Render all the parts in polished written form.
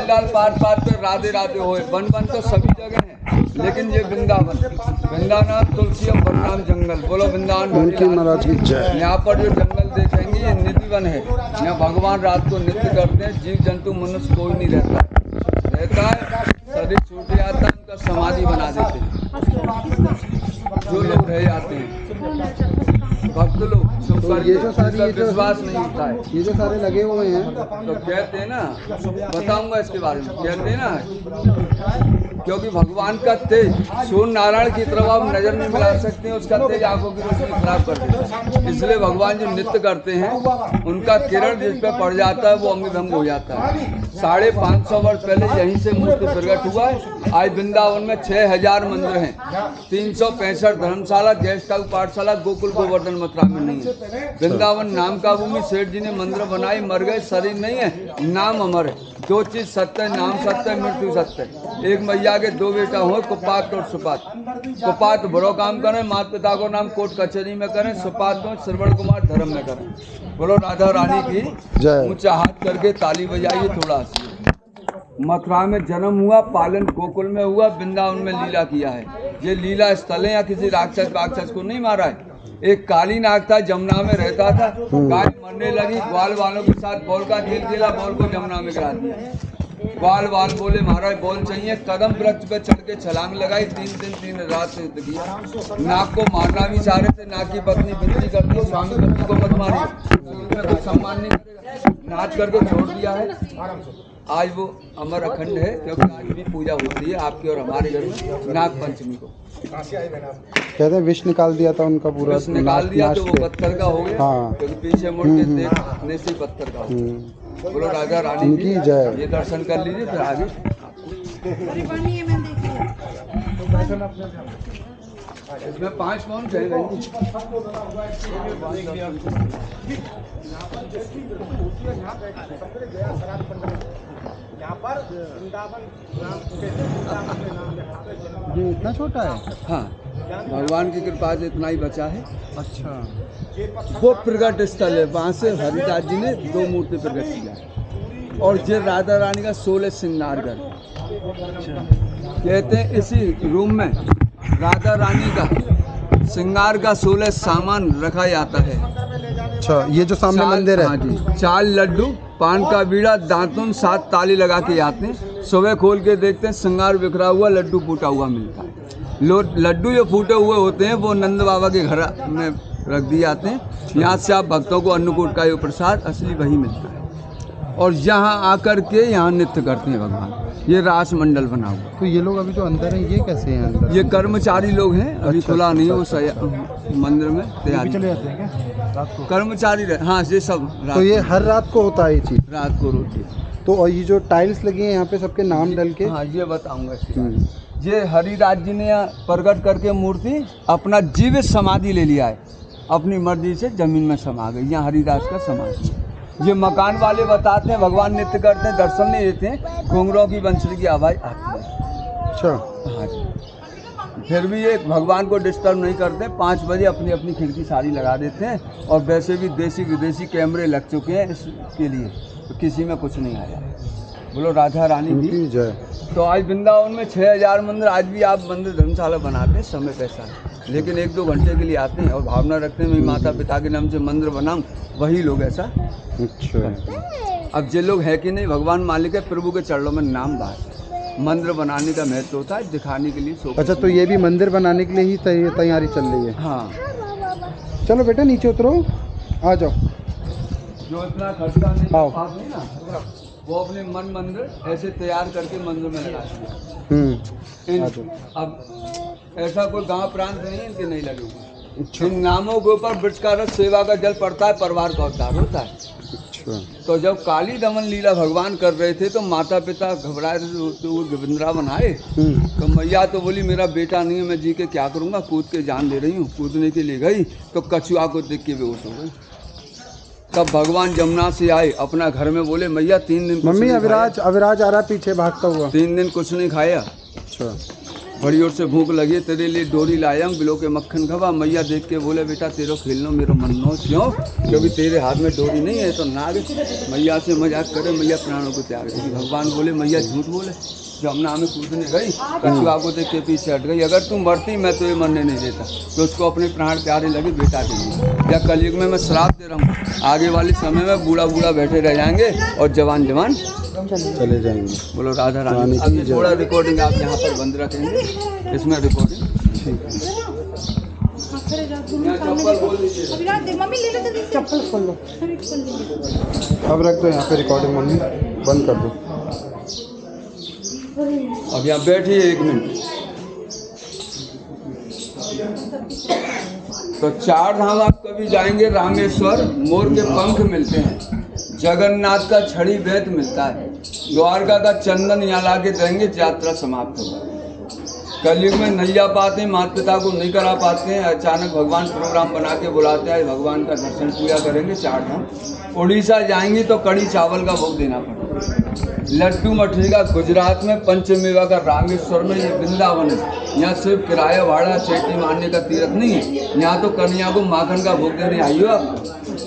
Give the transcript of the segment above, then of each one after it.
लाल पात पात पे राधे राधे होए। वन वन तो सभी जगह है, लेकिन ये वृंदावन, वृंदावन तुलसी और वरनाम जंगल। बोलो वृंदावन महाराज की जय। यहाँ पर जो जंगल देखेंगे ये निधि वन है। यहाँ भगवान रात को नृत्य करते हैं। जीव जंतु मनुष्य कोई नहीं रहता है, शरीर छूट जाता है, उनका समाधि बना देते हैं। जो लोग रह जाते हैं भक्त लोग, तो ये जो सारी विश्वास नहीं होता है, ये जो सारे लगे हुए हैं, तो कहते हैं ना, बताऊंगा इसके बारे में। कहते हैं ना, क्योंकि भगवान का तेज सूर्य नारायण की तरफ आप नजर नहीं मिला सकते हैं, उसका तेज आंखों की रोशनी खराब कर देता है। इसलिए भगवान जो नृत्य करते हैं उनका किरण जिस पे पड़ जाता है वो अंग भंग हो जाता है। 550 वर्ष पहले यहीं से मूर्ति प्रकट हुआ है। आज वृंदावन में 6000 मंदिर हैं, 365 धर्मशाला, गेस्ट हाउस, पाठशाला, गोकुल गोवर्धन मथुरा में नहीं है। वृंदावन नाम का भूमि, सेठ जी ने मंदिर बनाई, मर गए, शरीर नहीं है, नाम अमर है। दो चीज सत्य है, नाम सत्य है, मृत्यु सत्य है। एक मैया के दो बेटा हो, कुपात और सुपात। कुपात बुरो काम करें, माता पिता को नाम कोर्ट कचहरी में करें, सुपात को श्रवण कुमार धर्म में करें। बोलो राधा रानी की जय। ऊंचा हाथ करके ताली बजाइए, थोड़ा सी। मथुरा में जन्म हुआ, पालन गोकुल में हुआ, वृंदावन में लीला किया है। ये लीला स्थल है, या किसी राक्षस को नहीं मारा है। एक काली नाग था, जमुना में रहता था, गाय मरने लगी, ग्वाल वालों के साथ बॉल का खेल खेला, बॉल को जमुना में गिरा दिया। ग्वाल वाल बोले महाराज बॉल चाहिए, कदम वृक्ष पे चढ़ के छलांग लगाई, 3 दिन 3 रात से युद्ध किया। नाग को मारना भी चाह रहे थे, नाग की पत्नी विनती करती, स्वामी पत्नी को मत मारिए, कोई सम्मान नहीं करेगा, नाच करके छोड़ दिया है। आज वो अमर अखंड है, क्योंकि आज भी पूजा होती है आपके और हमारे घर में नाग पंचमी को। कहते हैं विष निकाल दिया था उनका पूरा, विष निकाल दिया तो वो पत्थर का हो गया। हाँ। क्योंकि पीछे मुड़ के देखने से पत्थर का हो गया। बोलो राजा रानी की जय। ये दर्शन कर लीजिए, फिर आगे इसमें 5 पाउंड चाहिए। ये इतना छोटा है? हाँ, भगवान की कृपा से इतना ही बचा है। अच्छा। वो प्रगट स्थल है, वहाँ से हरिदास जी ने 2 मूर्ति प्रकट किया। और ये राधा रानी का 16 श्रृंगार घर। कहते हैं इसी रूम में राधा रानी का श्रृंगार का 16 सामान रखा जाता है। अच्छा, ये जो सामने मंदिर है? हाँ जी, 4 लड्डू, पान का बीड़ा, दातुन, 7 ताली लगा के आते हैं। सुबह खोल के देखते हैं श्रृंगार बिखरा हुआ, लड्डू फूटा हुआ मिलता है। लड्डू जो फूटे हुए होते हैं वो नंद बाबा के घर में रख दिए जाते हैं। यहाँ से आप भक्तों को अन्नकूट का ये प्रसाद असली वही मिलता है। और यहाँ आकर के यहाँ नृत्य करते हैं भगवान। ये रास मंडल बना हुआ। तो ये लोग अभी जो अंदर हैं ये कैसे हैं अंदर? ये कर्मचारी लोग हैं, अभी खुला नहीं है वो मंदिर में तैयारी। चले जाते हैं क्या रात को? कर्मचारी हाँ, ये सब रात तो ये हर रात को होता है ये चीज? रात को रोटी। तो और ये जो टाइल्स लगी हैं यहाँ पे सबके नाम डल के? हाँ, ये बताऊंगा। ये हरिदास जी ने प्रकट करके मूर्ति अपना जीवित समाधि ले लिया है, अपनी मर्जी से जमीन में समा गई। यहाँ हरिदास का समाधि। ये मकान वाले बताते हैं भगवान नृत्य करते हैं, दर्शन नहीं देते हैं, घुंघरों की बंसुरी की आवाज़ आती है। अच्छा। हाँ जी। फिर भी ये भगवान को डिस्टर्ब नहीं करते। 5 बजे अपनी अपनी खिड़की सारी लगा देते हैं। और वैसे भी देसी विदेशी कैमरे लग चुके हैं इसके लिए, तो किसी में कुछ नहीं आया। बोलो राधा रानी की जय। तो आज वृंदावन में 6000 मंदिर, आज भी आप मंदिर धर्मशाला बनाते हैं, समय पैसा है, लेकिन 1-2 घंटे के लिए आते हैं और भावना रखते हैं मैं माता पिता के नाम से मंदिर बनाऊं, वही लोग ऐसा। अच्छा। अब जो लोग है कि नहीं, भगवान मालिक है, प्रभु के चरणों में नाम बात। मंदिर बनाने का महत्व होता है, दिखाने के लिए। अच्छा, तो ये भी मंदिर बनाने के लिए ही तैयारी चल रही है? हाँ। चलो बेटा नीचे उतरो, आ जाओ। जो इतना खर्चा नहीं ना, वो अपने मन मंदिर ऐसे तैयार करके मंदिर में लगाते हैं। अब ऐसा कोई गांव प्रांत नहीं है इनके नहीं लगे हुए। इन नामों के ऊपर वृक्ष का रस, सेवा का जल पड़ता है, परिवार का उद्धार होता है। अच्छा। तो जब काली दमन लीला भगवान कर रहे थे तो माता पिता घबराए थे, वृंदावन आए तो मैया तो बोली मेरा बेटा नहीं है, मैं जी के क्या करूँगा, कूद के जान ले रही हूँ। कूदने के लिए गई तो कछुआ को देख के बेहोश हो गई। तब भगवान जमुना से आए, अपना घर में बोले मैया 3 दिन मम्मी अविराज आ रहा पीछे भागता हुआ। 3 दिन कुछ नहीं खाया। अच्छा। बड़ी ओर से भूख लगी, तेरे लिए डोरी लाया हूँ बिलो के मक्खन खवा। मैया देख के बोले बेटा तेरो खेलनो मेरो मन्नो क्यों, क्योंकि तेरे हाथ में डोरी नहीं है तो नाग मैया से मजाक करे, मैया प्राणों को त्याग देगी। भगवान बोले मैया झूठ बोले, जमुना में कूदने गई कछुआ को देख के पीछे हट गई, अगर तुम मरती मैं तो ये मरने नहीं देता। तो उसको अपने प्राण प्यारे लगे बेटा के लिए। या कलयुग में मैं श्राप दे रहा हूँ, आगे वाले समय में बूढ़ा बूढ़ा बैठे रह जाएंगे और जवान जवान चले जाएंगे। बोलो राधा रानी। अभी थोड़ा रिकॉर्डिंग आप यहाँ पर बंद रखेंगे, इसमें रिकॉर्डिंग ठीक है। यहाँ चप्पल बोल दीजिए। मम्मी ले लो जल्दी से। चप्पल खोल लो। अब रख दो यहाँ पे रिकॉर्डिंग, मम्मी बंद कर दो। अब यहाँ बैठिए 1 मिनट। तो 4 धाम आप कभी जाएंगे, रामेश्वर मोर के पंख मिलते हैं, जगन्नाथ का छड़ी बेत मिलता है, द्वारका का चंदन यहाँ ला के देंगे, यात्रा समाप्त होगा। कलयुग में नैया पाते हैं, माता पिता को नहीं करा पाते हैं, अचानक भगवान प्रोग्राम बना के बुलाते हैं, भगवान का दर्शन पूजा करेंगे। 4 धाम उड़ीसा जाएंगी तो कड़ी चावल का भोग देना पड़ेगा। लड्डू मठरी का गुजरात में, पंचमेवा का रामेश्वर में, ये वृंदावन है। यहाँ सिर्फ किराया भाड़ा चेटी मारने का तीर्थ नहीं है, यहाँ तो कन्या को माखन का भोग देने आई हो आप,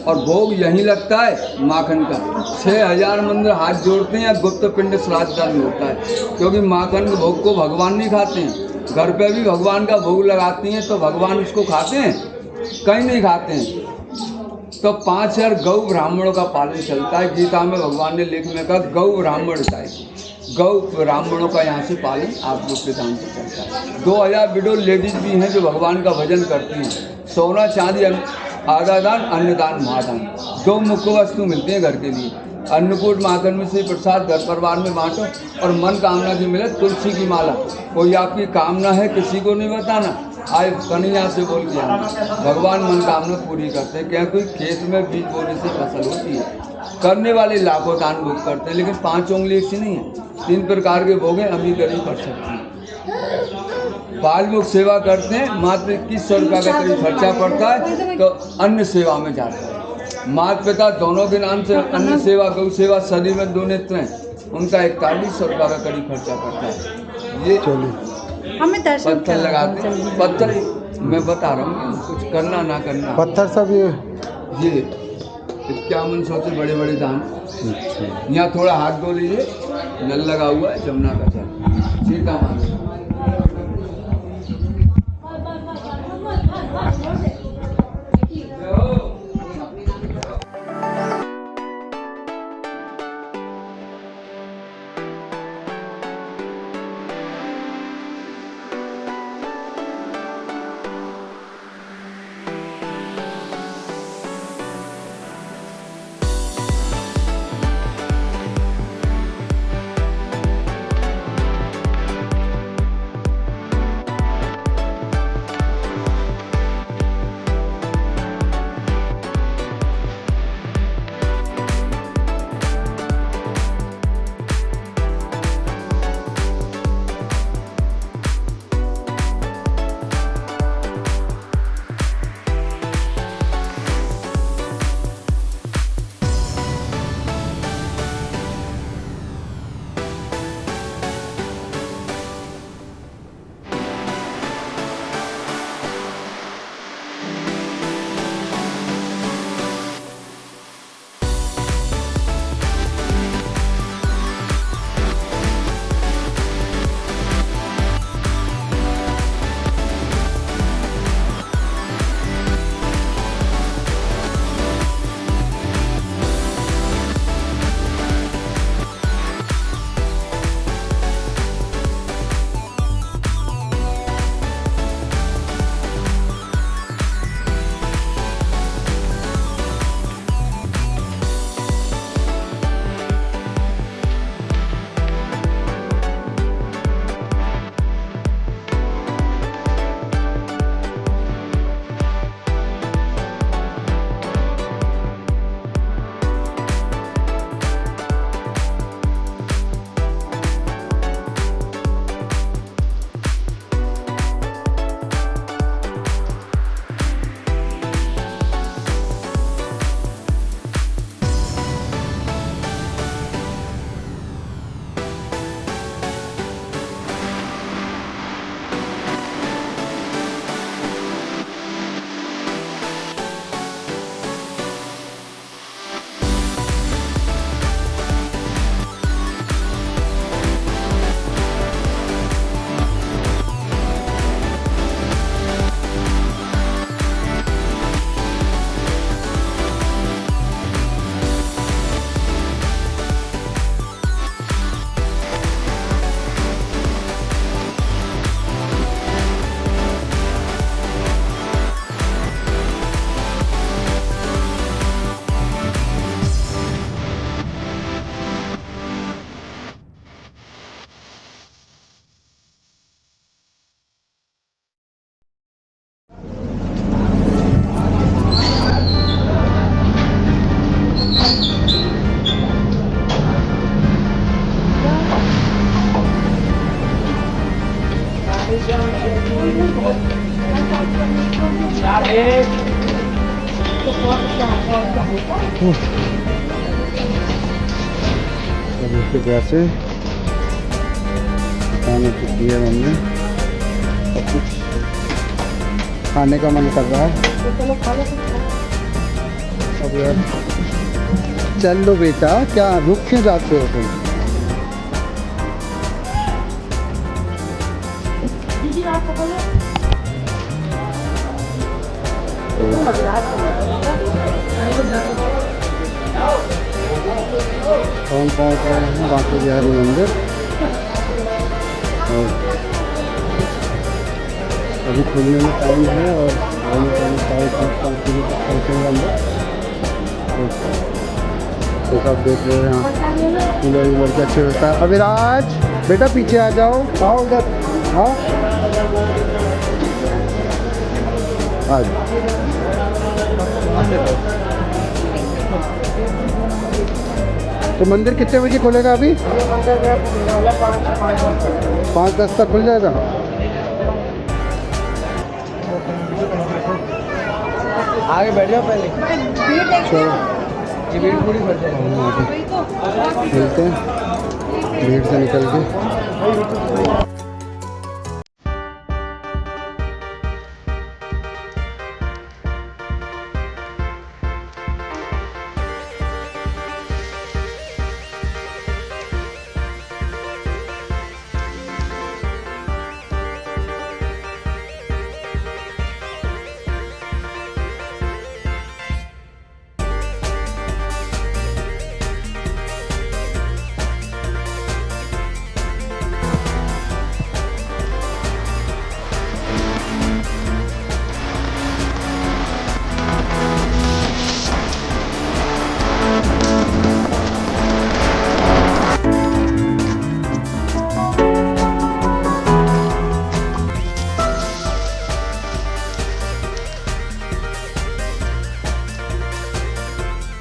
और भोग यहीं लगता है माखन का। 6000 मंदिर हाथ जोड़ते हैं या गुप्त पिंड श्राद्ध में होता है, क्योंकि माखन के भोग को भगवान नहीं खाते हैं। घर पे भी भगवान का भोग लगाती हैं तो भगवान उसको खाते हैं, कहीं नहीं खाते हैं। तो 5000 गौ ब्राह्मणों का पालन चलता है। गीता में भगवान ने लेख में कहा गौ ब्राह्मण है, गौ ब्राह्मणों का यहाँ से पालन आप लोग के दान से चलता है। 2000 विडो लेडीज भी हैं जो भगवान का भजन करती हैं। सोना चांदी आधा दान, अन्नदान महादान, 2 मुख्य वस्तु मिलती हैं घर के लिए। अन्नकूट माखन में से प्रसाद घर परिवार में बांटो, और मन कामना की मिले तुलसी की माला। कोई आपकी कामना है किसी को नहीं बताना, आए कन्या से बोल के आना, भगवान मन कामना पूरी करते हैं। क्या कोई खेत में बीज बोने से फसल होती है, करने वाले लाखों दान भोग करते हैं, लेकिन 5 उंगली एक सी नहीं है। 3 प्रकार के भोग हैं, अमीर गरीब कर सकते हैं। बाल लोग सेवा करते हैं, मात्र 2100 रुपये का करीब खर्चा पड़ता है, तो अन्न सेवा में जाता है। माता पिता दोनों के नाम से अन्न सेवा गौ सेवा सदी में 2 नेत्र हैं, उनका 4100 रुपये का करीब खर्चा पड़ता है। ये हमें दर्शन पत्थर लगाते हैं, पत्थर मैं बता रहा हूँ, कुछ करना ना करना, पत्थर सब ये 5100 से बड़े बड़े दान। यहाँ थोड़ा हाथ धो लीजिए, नल लगा हुआ है जमुना का जल, सीता माता। इसके पैसे खाने को दिए हमने, सब कुछ खाने का मन कर रहा है अब यार। चल लो बेटा, क्या रुक क्यों जाते हो तुम? दीदी आप पकड़ो। हम पहुँच रहे हैं बांके बिहारी मंदिर और अभी खुलने में टाइम है और आने का 5:30 बजे तक पहुँचेंगे अंदर। तो सब देख रहे हैं यहाँ कूलर वूलर के अच्छे होता है। अविराज बेटा पीछे आ जाओ, आओ उधर, हाँ आज तो मंदिर कितने बजे खुलेगा अभी? 5:10 तक खुल जाएगा। आगे बैठ जाओ पहले, चलो ये भीड़ पूरी भर जाएगी। मिलते हैं भीड़ से निकल के।